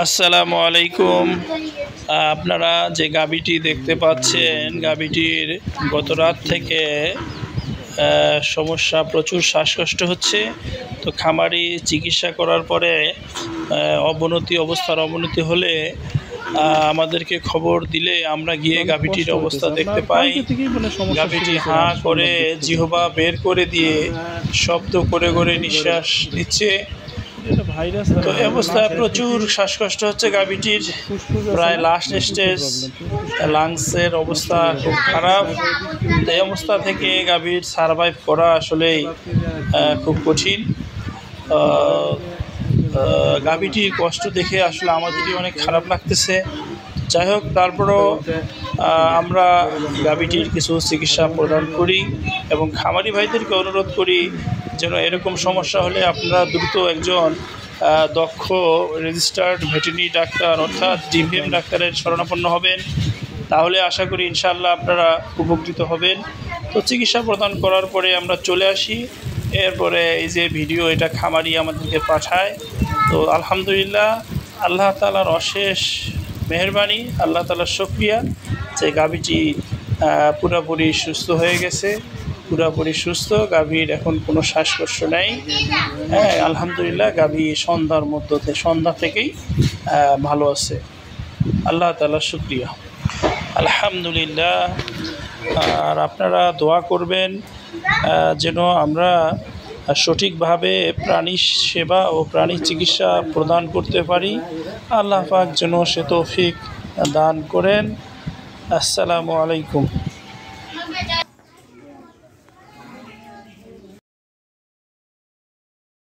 আসসালামু আলাইকুম। আপনারা যে গাভীটি দেখতে পাচ্ছেন, গাভীটির গত রাত থেকে সমস্যা, প্রচুর শ্বাসকষ্ট হচ্ছে। তো খামারি চিকিৎসা করার পরে অবস্থার অবনতি হলে আমাদেরকে খবর দিলে আমরা গিয়ে গাভীটির অবস্থা দেখতে পাই। গাভীটি হাঁ করে জিহ্বা বের করে দিয়ে শব্দ করে করে নিঃশ্বাস নিচ্ছে। তো এই অবস্থায় প্রচুর শ্বাসকষ্ট হচ্ছে গাভীটির, প্রায় লাস্ট স্টেজ, লাংসের অবস্থা খুব খারাপ। এই অবস্থা থেকে গাভীর সারভাইভ করা আসলেই খুব কঠিন। গাভীটির কষ্ট দেখে আসলে আমাদেরই অনেক খারাপ লাগতেছে। যাই হোক, তারপরও আমরা গাভীটির কিছু চিকিৎসা প্রদান করি এবং খামারি ভাইদেরকে অনুরোধ করি যেন এরকম সমস্যা হলে আপনারা দ্রুত একজন দক্ষ রেজিস্টার্ড ভেটেরিনারি ডাক্তার অর্থাৎ ডিভিএম ডাক্তারের শরণাপন্ন হবেন। তাহলে আশা করি ইনশাআল্লাহ আপনারা উপকৃত হবেন। তো চিকিৎসা প্রদান করার পরে আমরা চলে আসি। এরপরে এই যে ভিডিও, এটা খামারি আমাদেরকে পাঠায়। তো আলহামদুলিল্লাহ, আল্লাহ তাআলার অশেষ মেহেরবানি, আল্লাহ তাআলার শুকরিয়া যে গাভীটি পুরোপুরি সুস্থ হয়ে গেছে, পুরোপুরি সুস্থ। গাভীর এখন কোনো শ্বাসকষ্ট নেই। হ্যাঁ, আলহামদুলিল্লাহ, গাভী সন্ধ্যা থেকেই ভালো আছে। আল্লাহ তাআলার শুকরিয়া, আলহামদুলিল্লাহ। আর আপনারা দোয়া করবেন যেন আমরা সঠিকভাবে প্রাণী সেবা ও প্রাণী চিকিৎসা প্রদান করতে পারি। আল্লাহ পাক যেন সে তৌফিক দান করেন। আসসালামু আলাইকুম।